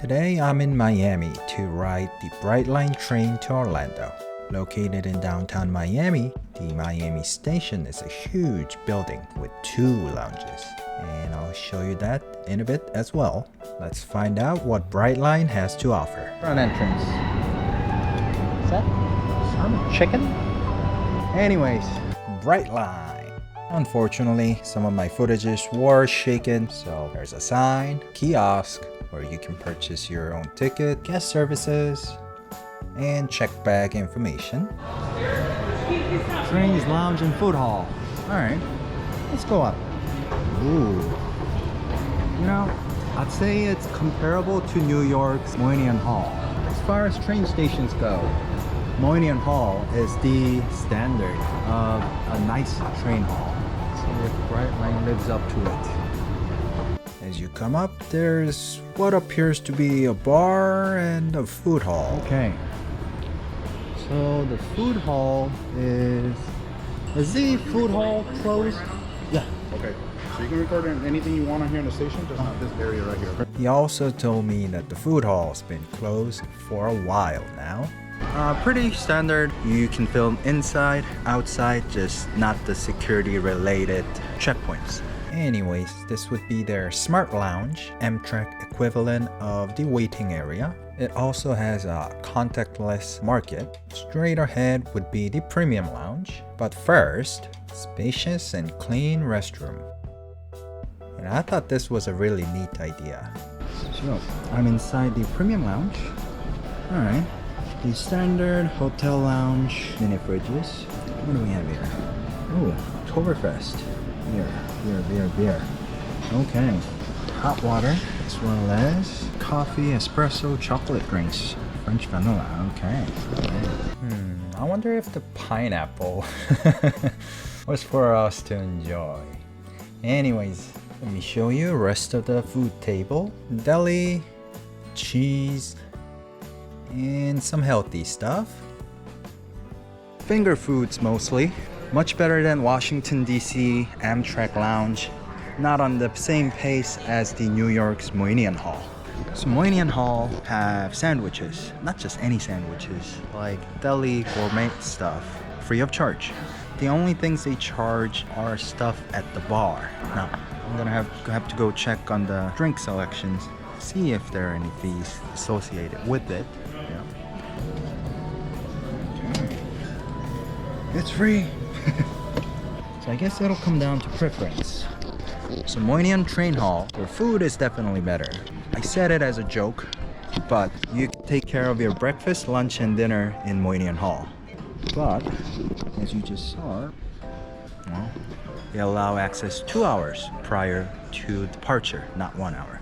Today I'm in Miami to ride the Brightline train to Orlando. Located in downtown Miami, the Miami station is a huge building with 2 lounges. And I'll show you that in a bit as well. Let's find out what Brightline has to offer. Front entrance. Is that some chicken? Anyways, Brightline. Unfortunately, some of my footages were shaken, so there's a sign, kiosk, where you can purchase your own ticket, guest services, and check bag information. Trains, lounge, and food hall. Alright, let's go up. Ooh. You know, I'd say it's comparable to New York's Moynihan Hall. As far as train stations go, Moynihan Hall is the standard of a nice train hall. See if Brightline lives up to it. As you come up, there's what appears to be a bar and a food hall. Okay. So the food hall is the food hall closed? Yeah. Okay. So you can record anything you want on here in the station, just not this area right here. He also told me that the food hall's been closed for a while now. Pretty standard. You can film inside, outside, just not the security related checkpoints. Anyways, this would be their Smart Lounge, Amtrak equivalent of the waiting area. It also has a contactless market. Straight ahead would be the Premium Lounge. But first, spacious and clean restroom. And I thought this was a really neat idea. So, I'm inside the Premium Lounge. Alright. The standard hotel lounge, mini fridges. What do we have here? Oh, Oktoberfest. Beer. Okay. Hot water, as well as coffee, espresso, chocolate drinks. French vanilla, okay. I wonder if the pineapple was for us to enjoy. Anyways, let me show you the rest of the food table. Deli, cheese, and some healthy stuff. Finger foods mostly. Much better than Washington DC Amtrak Lounge. Not on the same pace as the New York's Moynihan Hall. So Moynihan Hall have sandwiches, not just any sandwiches, like deli gourmet stuff, free of charge. The only things they charge are stuff at the bar. Now, I'm gonna have to go check on the drink selections, see if there are any fees associated with it. Yeah. Okay. It's free. So I guess it'll come down to preference. So Moynihan Train Hall, their food is definitely better. I said it as a joke, but you can take care of your breakfast, lunch, and dinner in Moynihan Hall. But, as you just saw, well, they allow access 2 hours prior to departure, not 1 hour.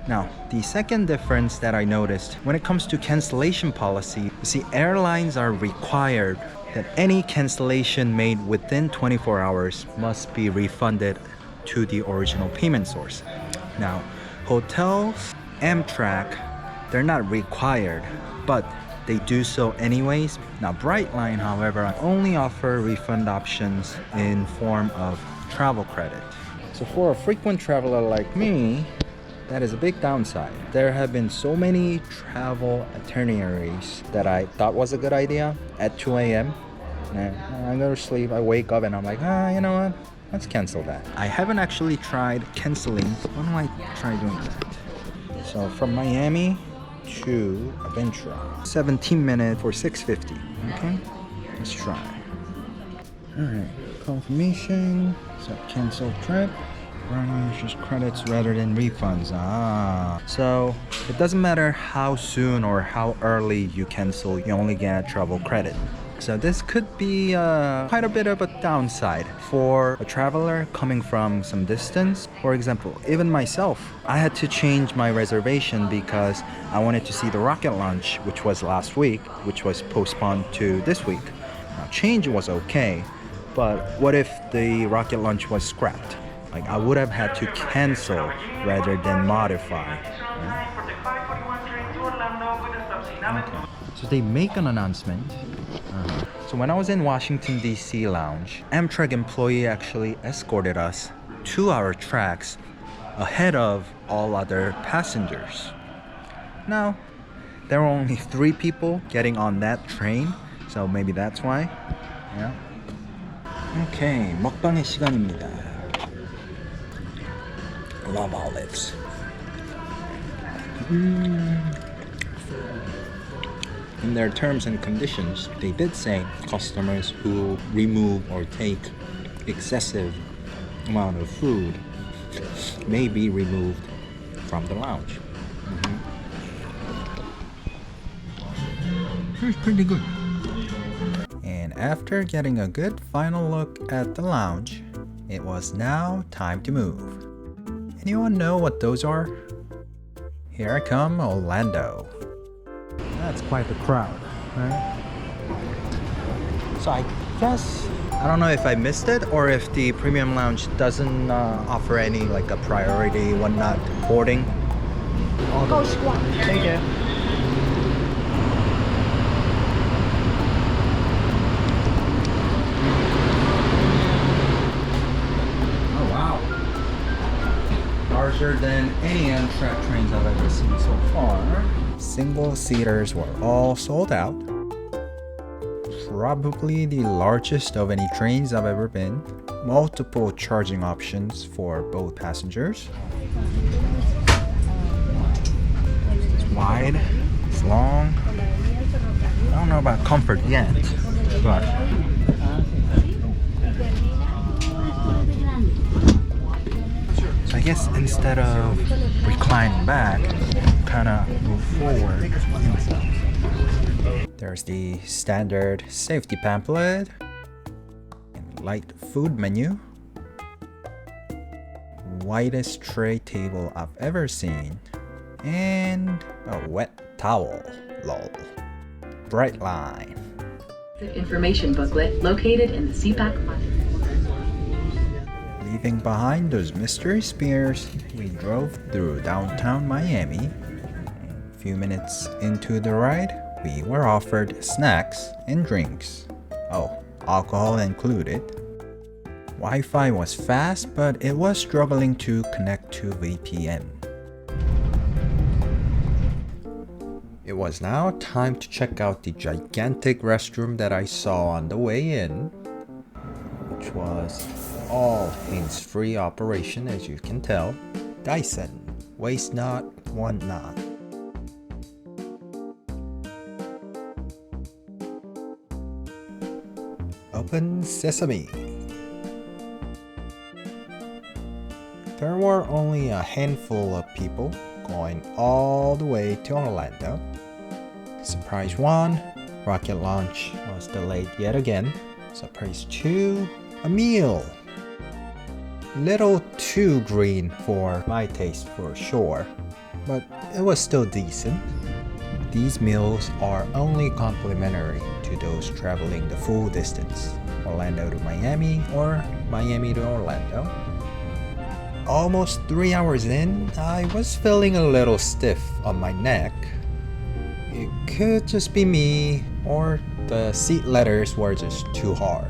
Now, the second difference that I noticed when it comes to cancellation policy, you see airlines are required that any cancellation made within 24 hours must be refunded to the original payment source. Now, hotels, Amtrak, they're not required, but they do so anyways. Now, Brightline, however, only offer refund options in form of travel credit. So for a frequent traveler like me, that is a big downside. There have been so many travel itineraries that I thought was a good idea at 2 a.m. And I go to sleep, I wake up and I'm like, you know what? Let's cancel that. I haven't actually tried canceling. When do I try doing that? So from Miami to Aventura, 17 minutes for $6.50. Okay, let's try. Alright, confirmation. So cancel trip. Just credits rather than refunds. So it doesn't matter how soon or how early you cancel, you only get travel credit. So this could be quite a bit of a downside for a traveler coming from some distance. For example, even myself, I had to change my reservation because I wanted to see the rocket launch, which was last week, which was postponed to this week. Now, change was okay, but what if the rocket launch was scrapped? Like, I would have had to cancel rather than modify. Right? Okay. So they make an announcement. So when I was in Washington DC lounge, Amtrak employee actually escorted us to our tracks ahead of all other passengers. No, there were only 3 people getting on that train, so maybe that's why. Yeah. Okay, 먹방의 시간입니다. Love olives. In their terms and conditions, they did say customers who remove or take excessive amount of food may be removed from the lounge. It's pretty good. And after getting a good final look at the lounge, it was now time to move. Anyone know what those are? Here I come, Orlando. That's quite the crowd, right? So I guess, I don't know if I missed it or if the premium lounge doesn't offer any like a priority whatnot boarding. Take it. Oh wow. Larger than any Amtrak trains I've ever seen so far. Single seaters were all sold out. Probably the largest of any trains I've ever been. Multiple charging options for both passengers. It's wide, it's long. I don't know about comfort yet, but so I guess instead of reclining back, kind of move forward. There's the standard safety pamphlet and light food menu. Widest tray table I've ever seen. And a wet towel, lol. Brightline. Information booklet located in the CPAC module. Leaving behind those mystery spears, we drove through downtown Miami. A few minutes into the ride, we were offered snacks and drinks. Oh, alcohol included. Wi-Fi was fast, but it was struggling to connect to VPN. It was now time to check out the gigantic restroom that I saw on the way in, which was all hands-free operation, as you can tell. Dyson, waste not, want not. Open sesame. There were only a handful of people going all the way to Orlando. Surprise 1, rocket launch was delayed yet again. Surprise 2, a meal. Little too green for my taste for sure, but it was still decent. These meals are only complimentary to those traveling the full distance, Orlando to Miami or Miami to Orlando. Almost 3 hours in, I was feeling a little stiff on my neck. It could just be me, or the seat letters were just too hard.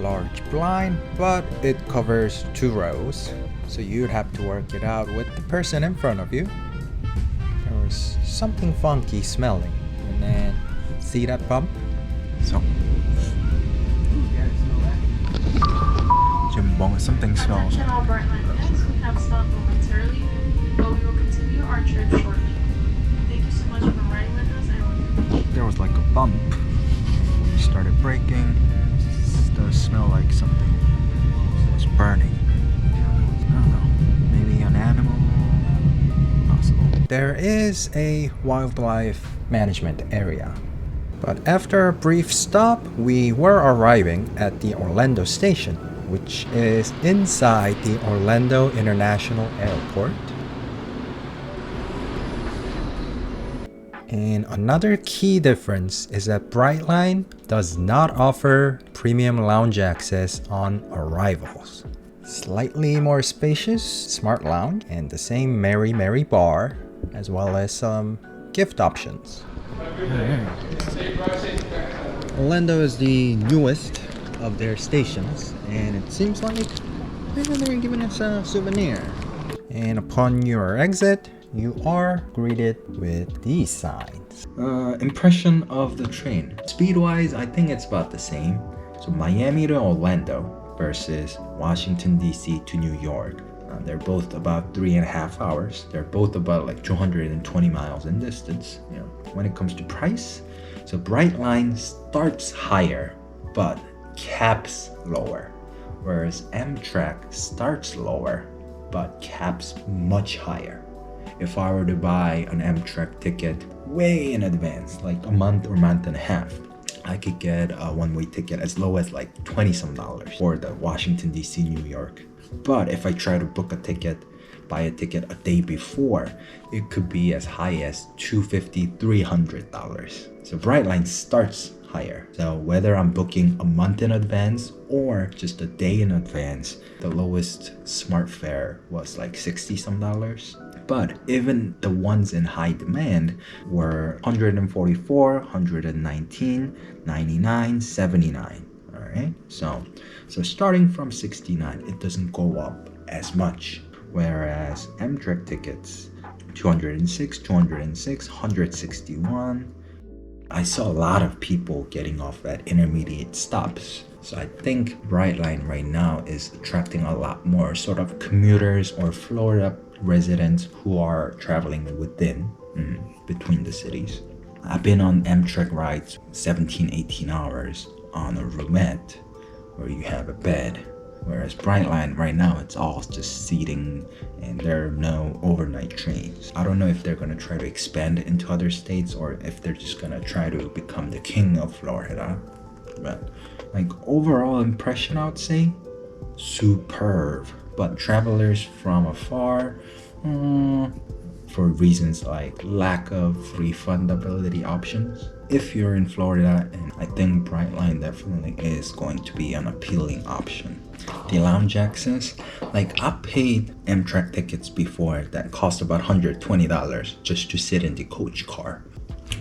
Large blind, but it covers 2 rows, so you'd have to work it out with the person in front of you. There was something funky smelling, and then see that bump? So, something smells. Attention all Brightline guests, we have stopped momentarily, but we will continue our trip shortly. Thank you so much for riding with us. There was like a bump. It started breaking. It does smell like something was burning. I don't know. Maybe an animal? Possible. There is a wildlife management area. But after a brief stop, we were arriving at the Orlando station, which is inside the Orlando International Airport. And another key difference is that Brightline does not offer premium lounge access on arrivals. Slightly more spacious, smart lounge, and the same Mary Mary bar, as well as some gift options. Orlando is the newest of their stations, and it seems like they're giving us a souvenir. And upon your exit, you are greeted with these signs. Impression of the train. Speed-wise, I think it's about the same. So Miami to Orlando versus Washington DC to New York. They're both about 3.5 hours. They're both about like 220 miles in distance. You know, when it comes to price, so Brightline starts higher, but caps lower, whereas Amtrak starts lower, but caps much higher. If I were to buy an Amtrak ticket way in advance, like a month or month and a half, I could get a one-way ticket as low as like $20-some for the Washington DC New York. But if I try to book a ticket, buy a ticket a day before, it could be as high as $250, $300. So Brightline starts higher. So whether I'm booking a month in advance or just a day in advance, the lowest smart fare was like $60-some. But even the ones in high demand were $144, $119, $99, $79. Alright, so starting from $69, it doesn't go up as much. Whereas Amtrak tickets, $206, $161. I saw a lot of people getting off at intermediate stops. So I think Brightline right now is attracting a lot more sort of commuters or Florida residents who are traveling between the cities. I've been on Amtrak rides 17-18 hours on a roomette where you have a bed, whereas Brightline right now it's all just seating and there are no overnight trains. I don't know if they're gonna try to expand it into other states or if they're just gonna try to become the king of Florida. But like overall impression, I would say superb. But travelers from afar, for reasons like lack of refundability options. If you're in Florida, and I think Brightline definitely is going to be an appealing option. The lounge access, like I paid Amtrak tickets before that cost about $120 just to sit in the coach car.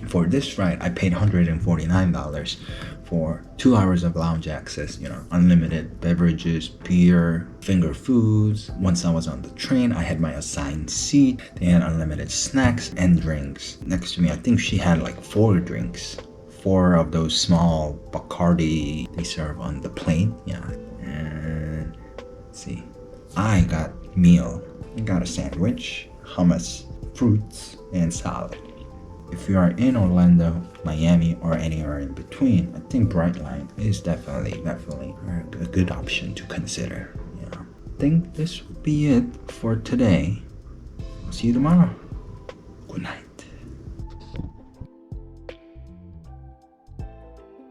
For this ride, I paid $149 for 2 hours of lounge access, you know, unlimited beverages, beer, finger foods. Once I was on the train, I had my assigned seat. They had unlimited snacks and drinks. Next to me, I think she had like 4 drinks. 4 of those small Bacardi they serve on the plane. Yeah. And let's see. I got meal. I got a sandwich, hummus, fruits, and salad. If you are in Orlando, Miami, or anywhere in between, I think Brightline is definitely a good option to consider. Yeah. I think this would be it for today. I'll see you tomorrow. Good night.